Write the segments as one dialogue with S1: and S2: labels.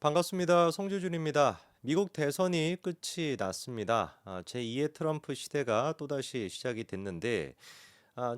S1: 반갑습니다. 송주준입니다. 미국 대선이 끝이 났습니다. 제2의 트럼프 시대가 또다시 시작이 됐는데,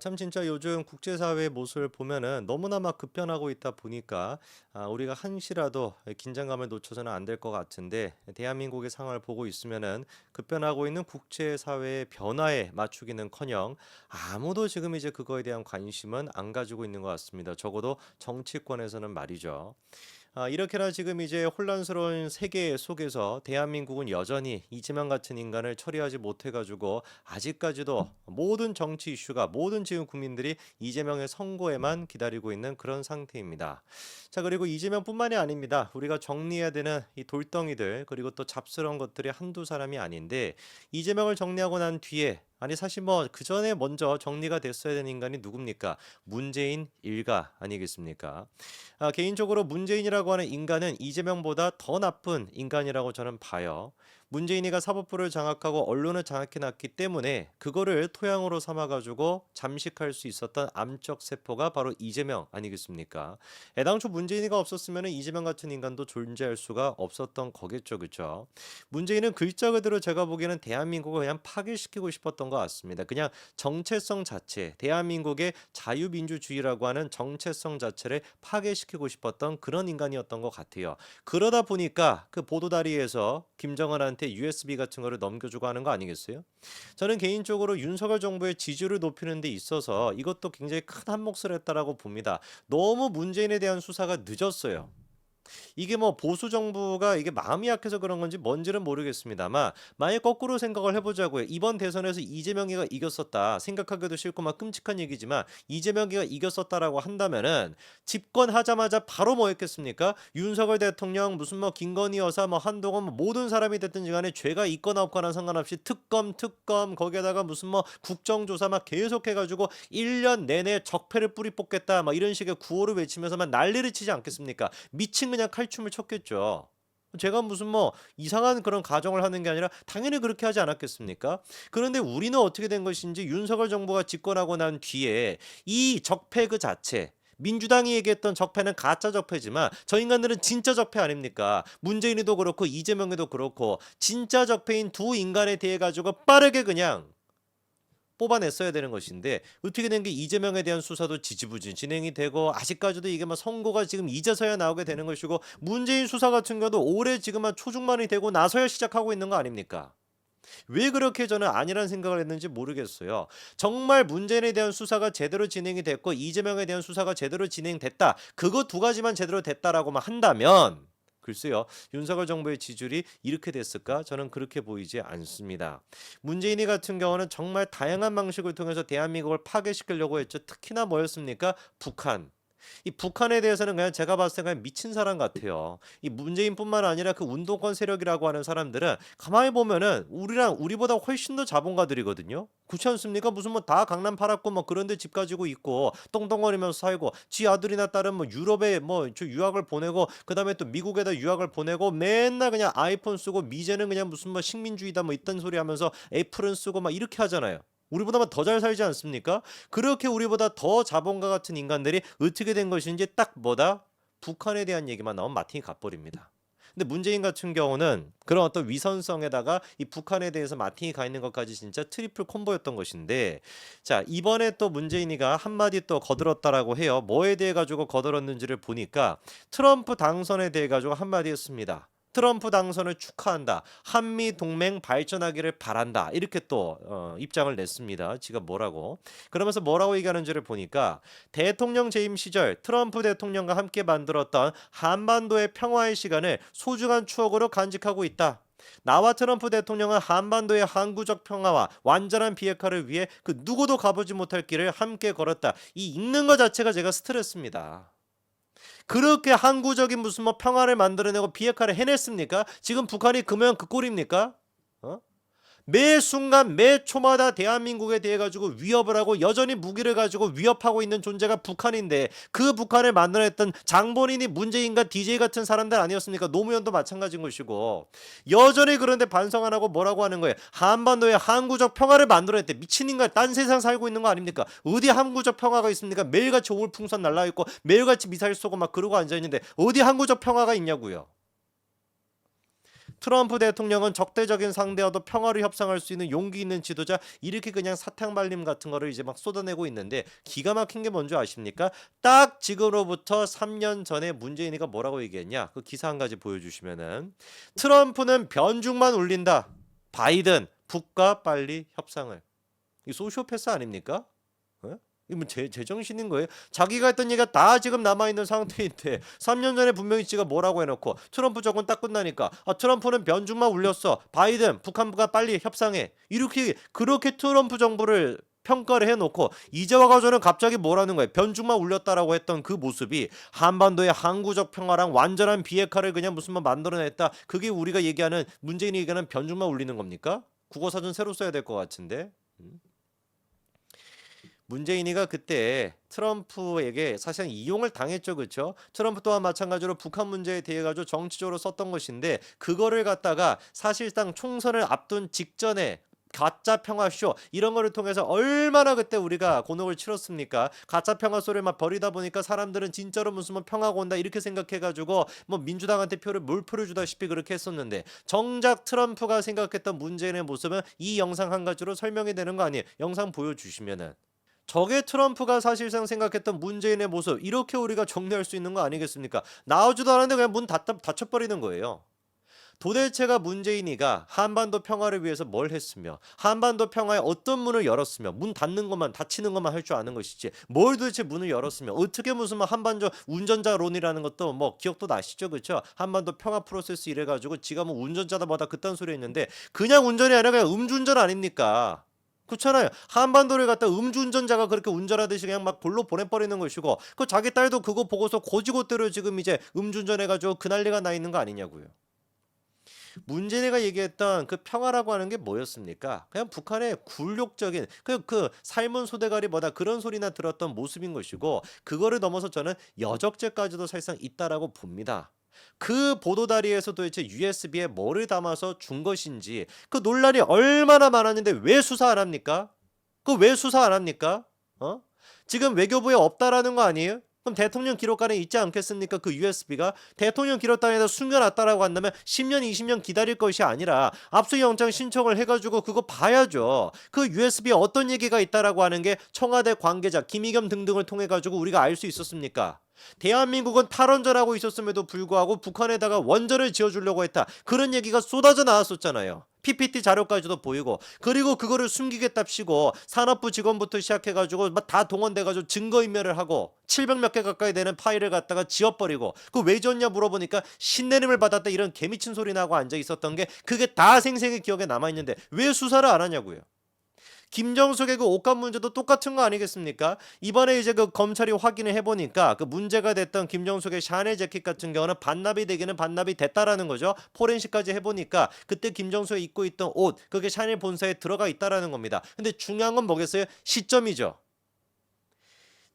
S1: 참 진짜 요즘 국제사회의 모습을 보면은 너무나 막 급변하고 있다 보니까 우리가 한시라도 긴장감을 놓쳐서는 안 될 것 같은데, 대한민국의 상황을 보고 있으면은 급변하고 있는 국제사회의 변화에 맞추기는커녕 아무도 지금 이제 그거에 대한 관심은 안 가지고 있는 것 같습니다. 적어도 정치권에서는 말이죠. 이렇게나 지금 이제 혼란스러운 세계 속에서 대한민국은 여전히 이재명 같은 인간을 처리하지 못해가지고 아직까지도 모든 정치 이슈가 모든 지금 국민들이 이재명의 선고에만 기다리고 있는 그런 상태입니다. 자, 그리고 이재명뿐만이 아닙니다. 우리가 정리해야 되는 이 돌덩이들 그리고 또 잡스러운 것들이 한두 사람이 아닌데, 이재명을 정리하고 난 뒤에 사실 뭐 그 전에 먼저 정리가 됐어야 되는 인간이 누굽니까? 문재인 일가 아니겠습니까? 개인적으로 문재인이라고 하는 인간은 이재명보다 더 나쁜 인간이라고 저는 봐요. 문재인이가 사법부를 장악하고 언론을 장악해놨기 때문에 그거를 토양으로 삼아가지고 잠식할 수 있었던 암적 세포가 바로 이재명 아니겠습니까? 애당초 문재인이가 없었으면 이재명 같은 인간도 존재할 수가 없었던 거겠죠, 그렇죠? 문재인은 글자 그대로 제가 보기에는 대한민국을 그냥 파괴시키고 싶었던 것 같습니다. 그냥 정체성 자체, 대한민국의 자유민주주의라고 하는 정체성 자체를 파괴시키고 싶었던 그런 인간이었던 것 같아요. 그러다 보니까 그 보도다리에서 김정은한테 USB 같은 거를 넘겨주고 하는 거 아니겠어요? 저는 개인적으로 윤석열 정부의 지지를 높이는 데 있어서 이것도 굉장히 큰 한몫을 했다라고 봅니다. 너무 문재인에 대한 수사가 늦었어요. 이게 뭐 보수 정부가 이게 마음이 약해서 그런 건지 뭔지는 모르겠습니다만, 만약 거꾸로 생각을 해보자고요. 이번 대선에서 이재명이가 이겼었다, 생각하기도 싫고 막 끔찍한 얘기지만 이재명이가 이겼었다라고 한다면은 집권하자마자 바로 뭐 했겠습니까? 윤석열 대통령 무슨 뭐 김건희 여사 뭐 한동훈 뭐 모든 사람이 됐든지 간에 죄가 있거나 없거나 상관없이 특검 거기에다가 무슨 뭐 국정조사 막 계속해가지고 1년 내내 적폐를 뿌리 뽑겠다 막 이런 식의 구호를 외치면서 막 난리를 치지 않겠습니까? 미친 그냥 칼춤을 췄겠죠. 제가 무슨 뭐 이상한 그런 가정을 하는 게 아니라 당연히 그렇게 하지 않았겠습니까? 그런데 우리는 어떻게 된 것인지, 윤석열 정부가 집권하고 난 뒤에 이 적폐 그 자체, 민주당이 얘기했던 적폐는 가짜 적폐지만 저 인간들은 진짜 적폐 아닙니까? 문재인이도 그렇고 이재명이도 그렇고 진짜 적폐인 두 인간에 대해 가지고 빠르게 그냥 뽑아냈어야 되는 것인데, 어떻게 된 게 이재명에 대한 수사도 지지부진 진행이 되고 아직까지도 이게 막 선고가 지금 이제서야 나오게 되는 것이고, 문재인 수사 같은 경우도 올해 지금 한 초중반이 되고 나서야 시작하고 있는 거 아닙니까? 왜 그렇게 저는 아니라는 생각을 했는지 모르겠어요. 정말 문재인에 대한 수사가 제대로 진행이 됐고 이재명에 대한 수사가 제대로 진행됐다, 그거 두 가지만 제대로 됐다라고만 한다면 글쎄요, 윤석열 정부의 지지율이 이렇게 됐을까? 저는 그렇게 보이지 않습니다. 문재인이 같은 경우는 정말 다양한 방식을 통해서 대한민국을 파괴시키려고 했죠. 특히나 뭐였습니까? 북한. 이 북한에 대해서는 그냥 제가 봤을 때 그냥 미친 사람 같아요. 이 문재인뿐만 아니라 그 운동권 세력이라고 하는 사람들은 가만히 보면은 우리보다 훨씬 더 자본가들이거든요. 그렇지 않습니까? 무슨 뭐 다 강남 팔았고 뭐 그런데 집 가지고 있고 똥똥거리면서 살고, 지 아들이나 딸은 뭐 유럽에 뭐 저 유학을 보내고 그다음에 또 미국에다 유학을 보내고 맨날 그냥 아이폰 쓰고, 미제는 그냥 무슨 뭐 식민주의다 뭐 이딴 소리 하면서 애플은 쓰고 막 이렇게 하잖아요. 우리보다 더 잘 살지 않습니까? 그렇게 우리보다 더 자본가 같은 인간들이 어떻게 된 것인지 딱 뭐다? 북한에 대한 얘기만 나오면 마틴이 가버립니다. 근데 문재인 같은 경우는 그런 어떤 위선성에다가 이 북한에 대해서 마틴이 가 있는 것까지 진짜 트리플 콤보였던 것인데, 자, 이번에 또 문재인이가 한마디 또 거들었다라고 해요. 뭐에 대해 가지고 거들었는지를 보니까 트럼프 당선에 대해 가지고 한마디 했습니다. 트럼프 당선을 축하한다, 한미 동맹 발전하기를 바란다, 이렇게 또 입장을 냈습니다. 지가 뭐라고 그러면서 뭐라고 얘기하는지를 보니까, 대통령 재임 시절 트럼프 대통령과 함께 만들었던 한반도의 평화의 시간을 소중한 추억으로 간직하고 있다. 나와 트럼프 대통령은 한반도의 항구적 평화와 완전한 비핵화를 위해 그 누구도 가보지 못할 길을 함께 걸었다. 이 읽는 것 자체가 제가 스트레스입니다. 그렇게 항구적인 무슨 뭐 평화를 만들어내고 비핵화를 해냈습니까? 지금 북한이 그러면 그 꼴입니까? 어? 매 순간 매 초마다 대한민국에 대해 가지고 위협을 하고 여전히 무기를 가지고 위협하고 있는 존재가 북한인데, 그 북한을 만들어냈던 장본인이 문재인과 DJ 같은 사람들 아니었습니까? 노무현도 마찬가지인 것이고, 여전히 그런데 반성 안 하고 뭐라고 하는 거예요? 한반도에 항구적 평화를 만들어냈대. 미친 인간, 딴 세상 살고 있는 거 아닙니까? 어디 항구적 평화가 있습니까? 매일같이 올풍선 날라있고 매일같이 미사일 쏘고 막 그러고 앉아있는데 어디 항구적 평화가 있냐고요. 트럼프 대통령은 적대적인 상대와도 평화를 협상할 수 있는 용기 있는 지도자, 이렇게 그냥 사탕발림 같은 거를 이제 막 쏟아내고 있는데, 기가 막힌 게 뭔지 아십니까? 딱 지금으로부터 3년 전에 문재인이가 뭐라고 얘기했냐? 그 기사 한 가지 보여주시면은, 트럼프는 변죽만 울린다. 바이든 북과 빨리 협상을. 이 소시오패스 아닙니까? 어? 이거 뭐 제정신인 거예요? 자기가 했던 얘기가 다 지금 남아있는 상태인데 3년 전에 분명히 지가 뭐라고 해놓고 트럼프 정권 딱 끝나니까 트럼프는 변죽만 울렸어. 바이든 북한과 빨리 협상해. 이렇게 그렇게 트럼프 정부를 평가를 해놓고 이제 와가지고는 갑자기 뭐라는 거예요? 변죽만 울렸다라고 했던 그 모습이 한반도의 항구적 평화랑 완전한 비핵화를 그냥 무슨 뭐 만들어냈다. 그게 우리가 얘기하는 문재인이 얘기하는 변죽만 울리는 겁니까? 국어사전 새로 써야 될 것 같은데. 문재인이가 그때 트럼프에게 사실상 이용을 당했죠, 그렇죠? 트럼프 또한 마찬가지로 북한 문제에 대해 가지고 정치적으로 썼던 것인데, 그거를 갖다가 사실상 총선을 앞둔 직전에 가짜 평화쇼 이런 거를 통해서 얼마나 그때 우리가 곤혹을 치렀습니까? 가짜 평화 소리를 막 벌이다 보니까 사람들은 진짜로 무슨 뭐 평화가 온다 이렇게 생각해가지고 뭐 민주당한테 표를 물표를 주다시피 그렇게 했었는데, 정작 트럼프가 생각했던 문재인의 모습은 이 영상 한 가지로 설명이 되는 거 아니에요? 영상 보여주시면은. 저게 트럼프가 사실상 생각했던 문재인의 모습, 이렇게 우리가 정리할 수 있는 거 아니겠습니까? 나오지도 않았는데 그냥 문 닫혀버리는 거예요. 도대체가 문재인이가 한반도 평화를 위해서 뭘 했으며, 한반도 평화에 어떤 문을 열었으며, 문 닫는 것만 닫히는 것만 할 줄 아는 것이지 뭘 도대체 문을 열었으며, 어떻게 무슨 뭐 한반도 운전자론이라는 것도 뭐 기억도 나시죠, 그렇죠? 한반도 평화 프로세스 이래가지고 지가 뭐 운전자다 뭐다 그딴 소리 했는데, 그냥 운전이 아니라 그냥 음주운전 아닙니까? 그렇잖아요. 한반도를 갖다 음주운전자가 그렇게 운전하듯이 그냥 막 골로 보내버리는 것이고, 그 자기 딸도 그거 보고서 고지고대로 지금 이제 음주운전해가지고 그 난리가 나 있는 거 아니냐고요. 문재인이가 얘기했던 그 평화라고 하는 게 뭐였습니까? 그냥 북한의 굴욕적인 그 삶은 소대가리 뭐다 그런 소리나 들었던 모습인 것이고, 그거를 넘어서 저는 여적죄까지도 사실상 있다라고 봅니다. 그 보도다리에서 도대체 USB에 뭐를 담아서 준 것인지 그 논란이 얼마나 많았는데 왜 수사 안 합니까? 그 왜 수사 안 합니까? 지금 외교부에 없다라는 거 아니에요? 그럼 대통령 기록관에 있지 않겠습니까? 그 USB가 대통령 기록관에다 숨겨놨다라고 한다면 10년, 20년 기다릴 것이 아니라 압수영장 신청을 해가지고 그거 봐야죠. 그 USB에 어떤 얘기가 있다라고 하는 게 청와대 관계자 김의겸 등등을 통해 가지고 우리가 알 수 있었습니까? 대한민국은 탈원전하고 있었음에도 불구하고 북한에다가 원전을 지어주려고 했다, 그런 얘기가 쏟아져 나왔었잖아요. PPT 자료까지도 보이고, 그리고 그거를 숨기겠답시고 산업부 직원부터 시작해가지고 막 다 동원돼가지고 증거인멸을 하고 700몇 개 가까이 되는 파일을 갖다가 지워버리고, 그 왜 지웠냐 물어보니까 신내림을 받았다 이런 개미친 소리 나고 앉아 있었던 게 그게 다 생생히 기억에 남아있는데 왜 수사를 안 하냐고요. 김정숙의 그 옷값 문제도 똑같은 거 아니겠습니까? 이번에 이제 그 검찰이 확인을 해보니까 그 문제가 됐던 김정숙의 샤넬 재킷 같은 경우는 반납이 되기는 반납이 됐다라는 거죠. 포렌식까지 해보니까 그때 김정숙이 입고 있던 옷, 그게 샤넬 본사에 들어가 있다라는 겁니다. 근데 중요한 건 뭐겠어요? 시점이죠.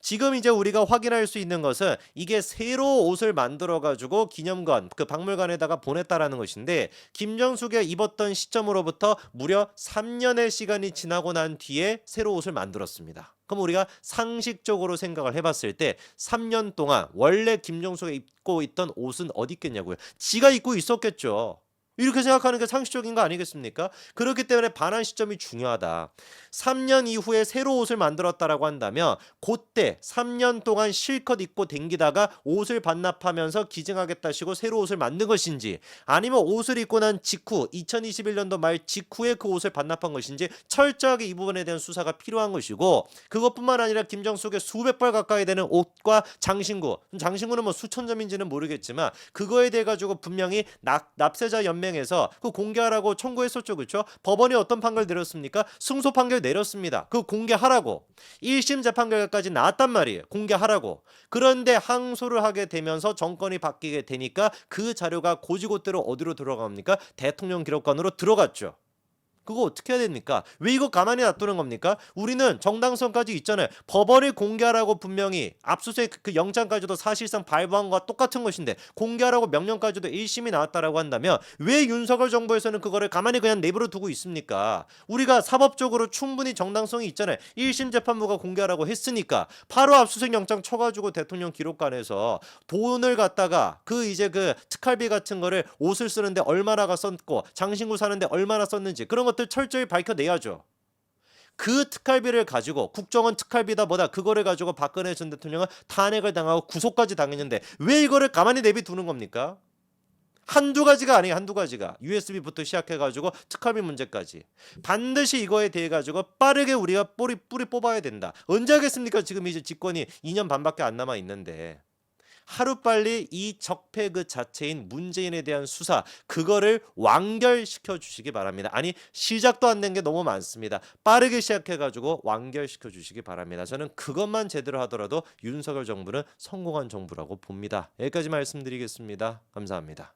S1: 지금 이제 우리가 확인할 수 있는 것은 이게 새로 옷을 만들어 가지고 기념관 그 박물관에다가 보냈다라는 것인데, 김정숙이 입었던 시점으로부터 무려 3년의 시간이 지나고 난 뒤에 새로 옷을 만들었습니다. 그럼 우리가 상식적으로 생각을 해봤을 때 3년 동안 원래 김정숙이 입고 있던 옷은 어디 있겠냐고요. 지가 입고 있었겠죠. 이렇게 생각하는 게 상식적인 거 아니겠습니까? 그렇기 때문에 반환 시점이 중요하다. 3년 이후에 새로 옷을 만들었다라고 한다면 그때 3년 동안 실컷 입고 댕기다가 옷을 반납하면서 기증하겠다시고 새로 옷을 만든 것인지, 아니면 옷을 입고 난 직후 2021년도 말 직후에 그 옷을 반납한 것인지 철저하게 이 부분에 대한 수사가 필요한 것이고, 그것뿐만 아니라 김정숙의 수백 벌 가까이 되는 옷과 장신구는 뭐 수천 점인지는 모르겠지만 그거에 대해 가지고 분명히 납세자 연맹에서 그 공개하라고 청구했었죠, 그렇죠? 법원이 어떤 판결 내렸습니까? 승소 판결 내렸습니다. 그 공개하라고. 1심 재판 결과까지 나왔단 말이에요. 공개하라고. 그런데 항소를 하게 되면서 정권이 바뀌게 되니까 그 자료가 고지고대로 어디로 들어갑니까? 대통령 기록관으로 들어갔죠. 그거 어떻게 해야 됩니까? 왜 이거 가만히 놔두는 겁니까? 우리는 정당성까지 있잖아요. 법원이 공개하라고 분명히 압수수색 그 영장까지도 사실상 발부한 것과 똑같은 것인데 공개하라고 명령까지도 1심이 나왔다라고 한다면 왜 윤석열 정부에서는 그거를 가만히 그냥 내버려 두고 있습니까? 우리가 사법적으로 충분히 정당성이 있잖아요. 1심 재판부가 공개하라고 했으니까 바로 압수수색 영장 쳐가지고 대통령 기록관에서 돈을 갖다가 그 이제 그 특활비 같은 거를 옷을 쓰는데 얼마나가 썼고 장신구 사는데 얼마나 썼는지 그런 것들 철저히 밝혀내야죠. 그 특활비를 가지고 국정원 특활비다 뭐다 그거를 가지고 박근혜 전 대통령은 탄핵을 당하고 구속까지 당했는데 왜 이거를 가만히 내비두는 겁니까? 한두 가지가 아니에요. 한두 가지가. USB부터 시작해가지고 특활비 문제까지. 반드시 이거에 대해 가지고 빠르게 우리가 뿌리 뽑아야 된다. 언제 하겠습니까? 지금 이제 집권이 2년 반밖에 안 남아 있는데. 하루빨리 이 적폐 그 자체인 문재인에 대한 수사 그거를 완결시켜 주시기 바랍니다. 아니 시작도 안 된 게 너무 많습니다. 빠르게 시작해가지고 완결시켜 주시기 바랍니다. 저는 그것만 제대로 하더라도 윤석열 정부는 성공한 정부라고 봅니다. 여기까지 말씀드리겠습니다. 감사합니다.